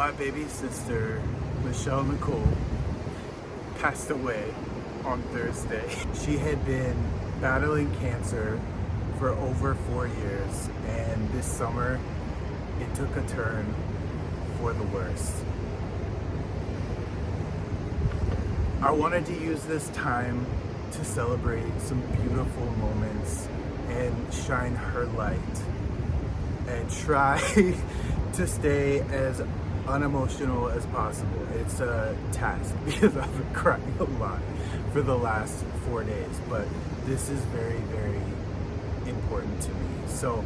My baby sister, Nicole, passed away on Thursday. She had been battling cancer for over 4 years, and this summer it took a turn for the worst. I wanted to use this time to celebrate some beautiful moments and shine her light and try to stay as unemotional as possible. It's a task because I've been crying a lot for the last 4 days, but this is very, very important to me. So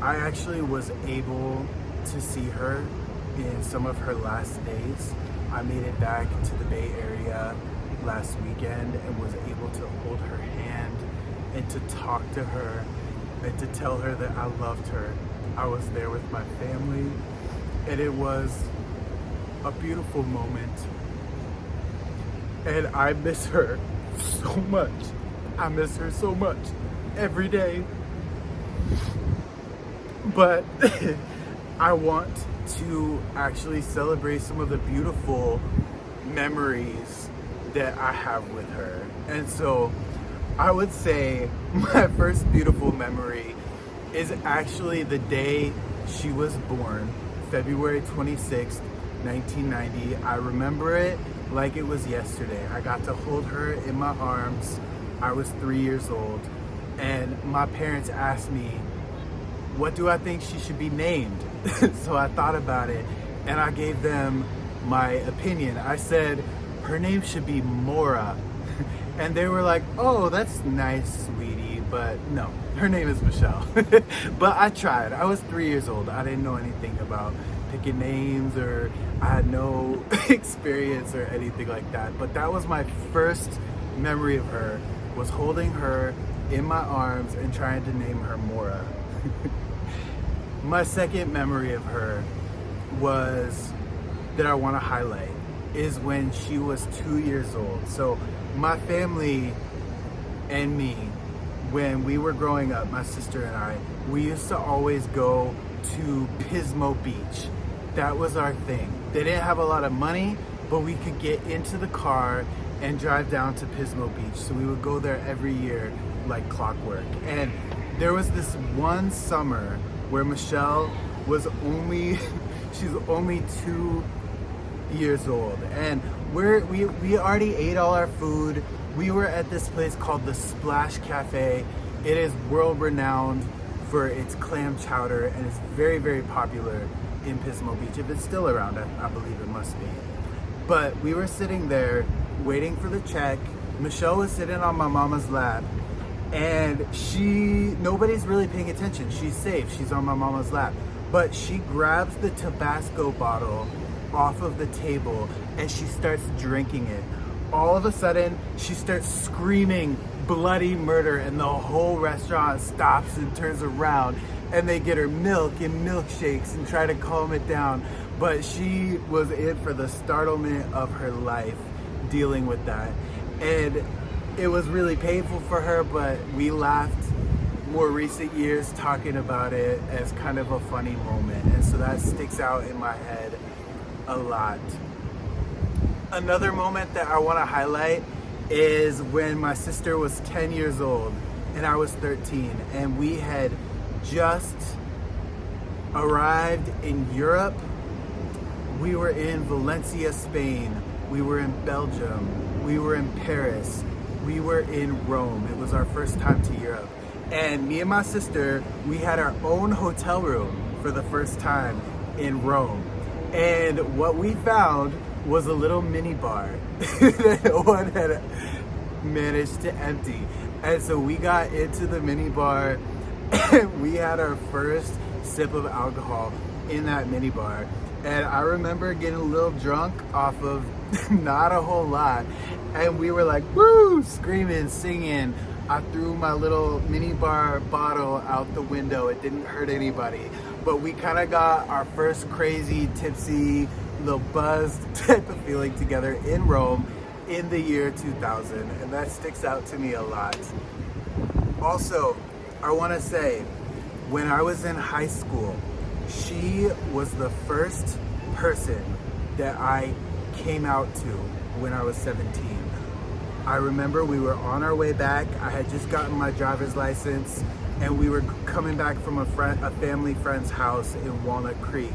I actually was able to see her in some of her last days. I made it back to the Bay Area last weekend and was able to hold her hand and to talk to her and to tell her that I loved her. I was there with my family, and it was a beautiful moment. And I miss her so much. I miss her so much every day. But I want to actually celebrate some of the beautiful memories that I have with her. And so I would say my first beautiful memory is actually the day she was born, February 26th, 1990. I remember it like it was yesterday. I got to hold her in my arms. I was 3 years old, and my parents asked me, what do I think she should be named? So I thought about it, and I gave them my opinion. I said, her name should be Mora. And they were like, oh, that's nice, sweetie, but no, her name is Michelle. But I tried. I was 3 years old. I didn't know anything about picking names, or I had no experience or anything like that. But that was my first memory of her, was holding her in my arms and trying to name her Mora. My second memory of her was that I want to highlight is when she was 2 years old. So my family and me, when we were growing up, my sister and I, we used to always go to Pismo Beach. That was our thing. They didn't have a lot of money, but we could get into the car and drive down to Pismo Beach. So we would go there every year like clockwork. And there was this one summer where Michelle was she's only 2 years old, and we already ate all our food. We were at this place called the Splash Cafe. It is world renowned for its clam chowder, and it's very, very popular in Pismo Beach. If it's still around, I believe it must be. But we were sitting there waiting for the check. Michelle was sitting on my mama's lap, and nobody's really paying attention. She's safe, she's on my mama's lap. But she grabs the Tabasco bottle off of the table and she starts drinking it. All of a sudden, she starts screaming bloody murder, and the whole restaurant stops and turns around, and they get her milk and milkshakes and try to calm it down. But she was in for the startlement of her life dealing with that. And it was really painful for her, but we laughed more recent years talking about it as kind of a funny moment. And so that sticks out in my head a lot. Another moment that I want to highlight is when my sister was 10 years old and I was 13, and we had just arrived in Europe. We were in Valencia, Spain. We were in Belgium. We were in Paris. We were in Rome. It was our first time to Europe. And me and my sister, we had our own hotel room for the first time in Rome. And what we found was a little mini bar that no one had managed to empty. And so we got into the mini bar and we had our first sip of alcohol in that mini bar. And I remember getting a little drunk off of not a whole lot. And we were like, woo, screaming, singing. I threw my little mini bar bottle out the window. It didn't hurt anybody. But we kind of got our first crazy, tipsy, little buzzed type of feeling together in Rome in the year 2000. And that sticks out to me a lot. Also, I want to say, when I was in high school, she was the first person that I came out to when I was 17. I remember we were on our way back. I had just gotten my driver's license and we were coming back from a family friend's house in Walnut Creek.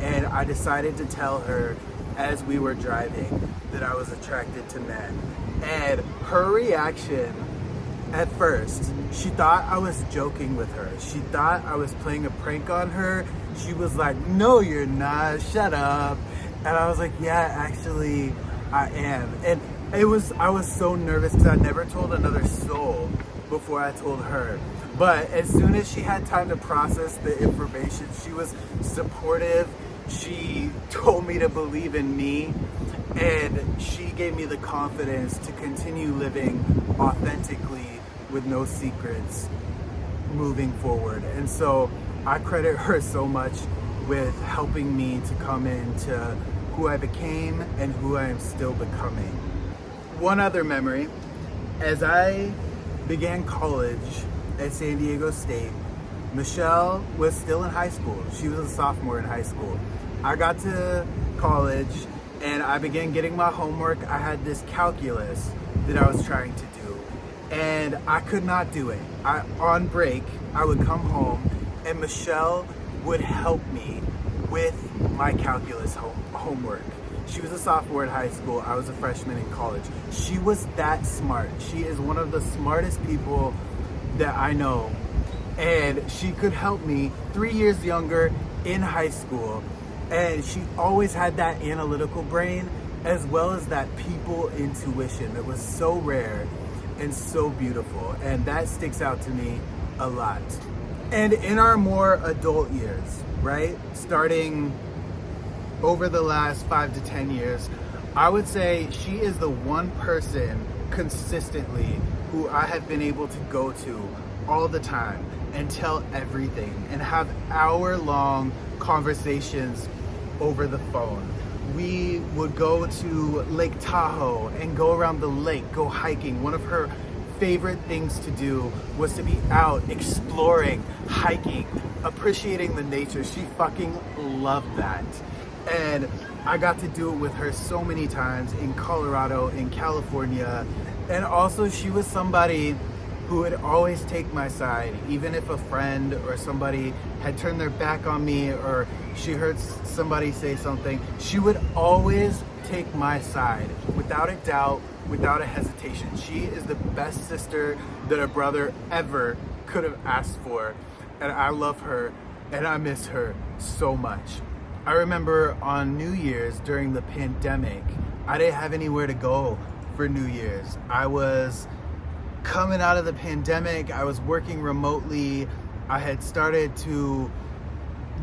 And I decided to tell her as we were driving that I was attracted to men. And her reaction at first, she thought I was joking with her. She thought I was playing a prank on her. She was like, "No, you're not, shut up." And I was like, "Yeah, actually, I am." And I was so nervous because I never told another soul before I told her. But as soon as she had time to process the information, she was supportive. She told me to believe in me, and she gave me the confidence to continue living authentically with no secrets moving forward. And so I credit her so much with helping me to come into who I became and who I am still becoming. One other memory, as I began college at San Diego State, Michelle was still in high school. She was a sophomore in high school. I got to college and I began getting my homework. I had this calculus that I was trying to do and I could not do it. On break, I would come home and Michelle would help me with my calculus homework. She was a sophomore in high school. I was a freshman in college. She was that smart. She is one of the smartest people that I know. And she could help me, 3 years younger, in high school. And she always had that analytical brain as well as that people intuition that was so rare and so beautiful. And that sticks out to me a lot. And in our more adult years, right? Starting over the last 5 to 10 years, I would say she is the one person consistently who I have been able to go to all the time and tell everything and have hour-long conversations over the phone. We would go to Lake Tahoe and go around the lake, go hiking. One of her favorite things to do was to be out exploring, hiking, appreciating the nature. She fucking loved that. And I got to do it with her so many times in Colorado, in California. And also she was somebody who would always take my side, even if a friend or somebody had turned their back on me or she heard somebody say something, she would always take my side without a doubt, without a hesitation. She is the best sister that a brother ever could have asked for. And I love her and I miss her so much. I remember on New Year's during the pandemic, I didn't have anywhere to go for New Year's. I was coming out of the pandemic, I was working remotely, I had started to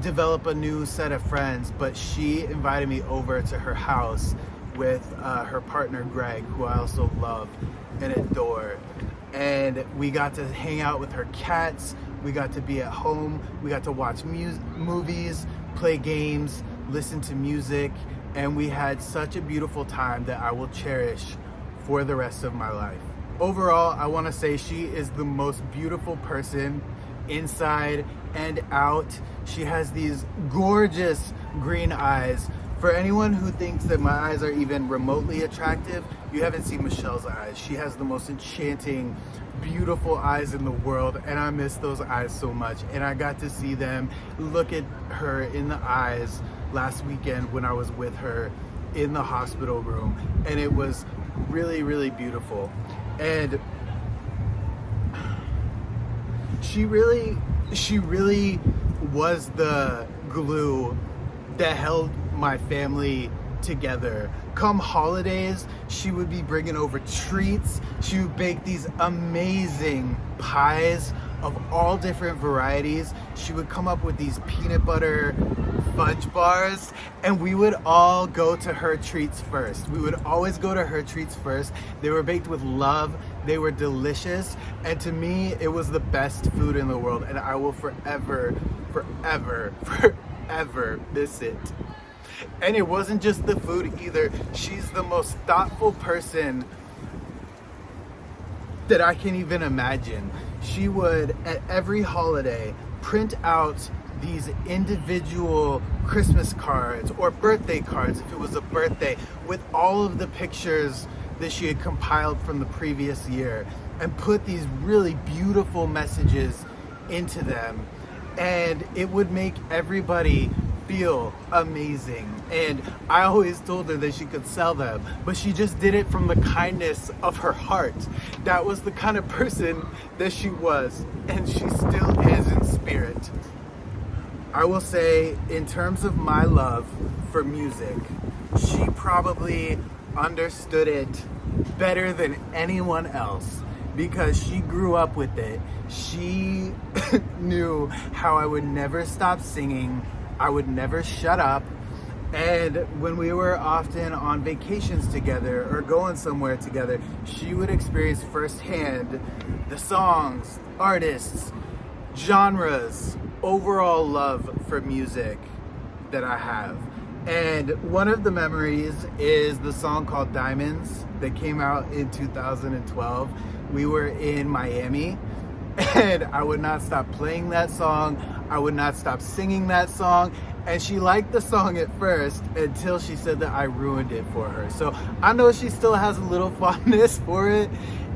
develop a new set of friends, but she invited me over to her house with her partner Greg, who I also love and adore. And we got to hang out with her cats, we got to be at home, we got to watch movies, play games, listen to music, and we had such a beautiful time that I will cherish for the rest of my life. Overall, I want to say she is the most beautiful person inside and out. She has these gorgeous green eyes. For anyone who thinks that my eyes are even remotely attractive, you haven't seen Michelle's eyes. She has the most enchanting, beautiful eyes in the world, and I miss those eyes so much. And I got to see them, look at her in the eyes last weekend when I was with her in the hospital room, and it was really, really beautiful. And she really was the glue that held my family together. Come holidays, she would be bringing over treats. She would bake these amazing pies of all different varieties. She would come up with these peanut butter fudge bars, and we would all go to her treats first. We would always go to her treats first. They were baked with love. They were delicious. And to me, it was the best food in the world. And I will forever, forever, forever miss it. And it wasn't just the food either. She's the most thoughtful person that I can even imagine. She would, at every holiday, print out these individual Christmas cards or birthday cards, if it was a birthday, with all of the pictures that she had compiled from the previous year, and put these really beautiful messages into them. And it would make everybody feel amazing. And I always told her that she could sell them, but she just did it from the kindness of her heart. That was the kind of person that she was, and she still is in spirit. I will say, in terms of my love for music, she probably understood it better than anyone else, because she grew up with it. She knew how I would never stop singing, I would never shut up. And when we were often on vacations together or going somewhere together, she would experience firsthand the songs, artists, genres, overall love for music that I have. And one of the memories is the song called Diamonds that came out in 2012. We were in Miami, and I would not stop playing that song. I would not stop singing that song. And she liked the song at first until she said that I ruined it for her. So I know she still has a little fondness for it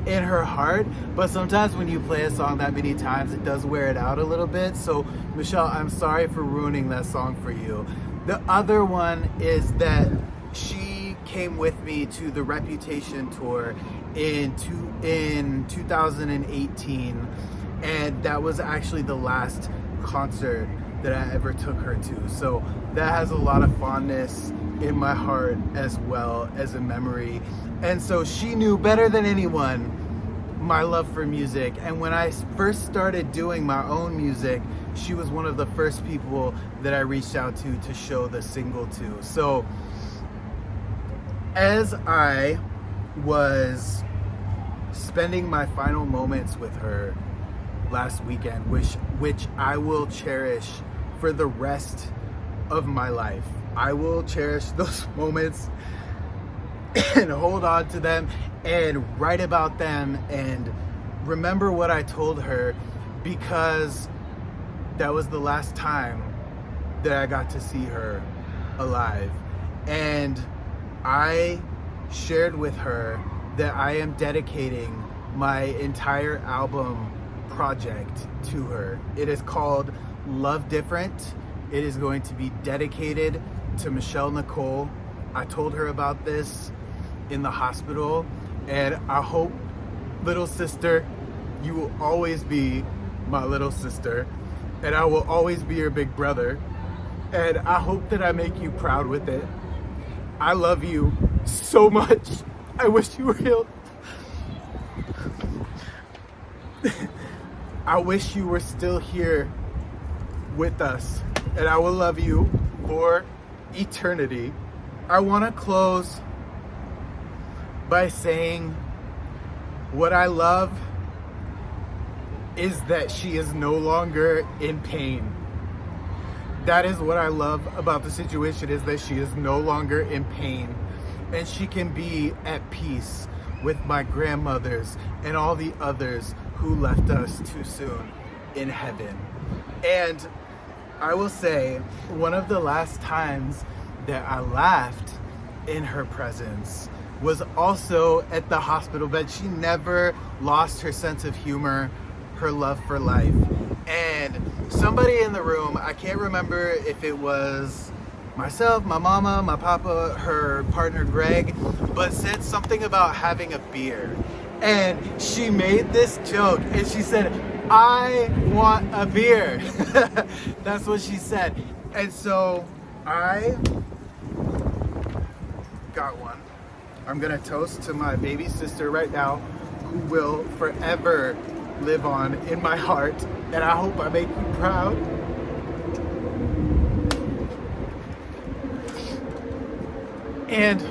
in her heart, but sometimes when you play a song that many times, it does wear it out a little bit. So Michelle, I'm sorry for ruining that song for you. The other one is that she came with me to the Reputation tour in 2018, and that was actually the last concert that I ever took her to. So that has a lot of fondness in my heart as well as a memory. And so she knew better than anyone my love for music. And when I first started doing my own music, she was one of the first people that I reached out to show the single to. So as I was spending my final moments with her last weekend, which I will cherish for the rest of my life. I will cherish those moments and hold on to them and write about them and remember what I told her, because that was the last time that I got to see her alive. And I shared with her that I am dedicating my entire album project to her. It is called Love Different. It is going to be dedicated to Michelle Nicole. I told her about this in the hospital, and I hope, little sister, you will always be my little sister, and I will always be your big brother, and I hope that I make you proud with it. I love you so much. I wish you were healed. I wish you were still here with us, and I will love you for eternity. I want to close by saying what I love is that she is no longer in pain. That is what I love about the situation, is that she is no longer in pain, and she can be at peace with my grandmothers and all the others who left us too soon in heaven. And I will say, one of the last times that I laughed in her presence was also at the hospital bed. She never lost her sense of humor, her love for life. And somebody in the room, I can't remember if it was myself, my mama, my papa, her partner Greg, but said something about having a beer. And she made this joke and she said, "I want a beer." That's what she said. And so I got one. I'm gonna toast to my baby sister right now, who will forever live on in my heart, and I hope I make you proud. And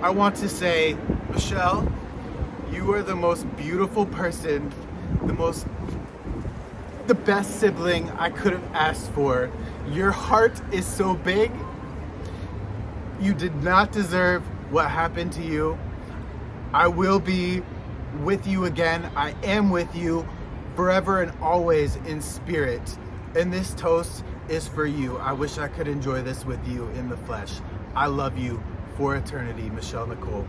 I want to say, Michelle, you are the most beautiful person, the best sibling I could have asked for. Your heart is so big. You did not deserve what happened to you. I will be with you again. I am with you forever and always in spirit. And this toast is for you. I wish I could enjoy this with you in the flesh. I love you for eternity, Michelle Nicole.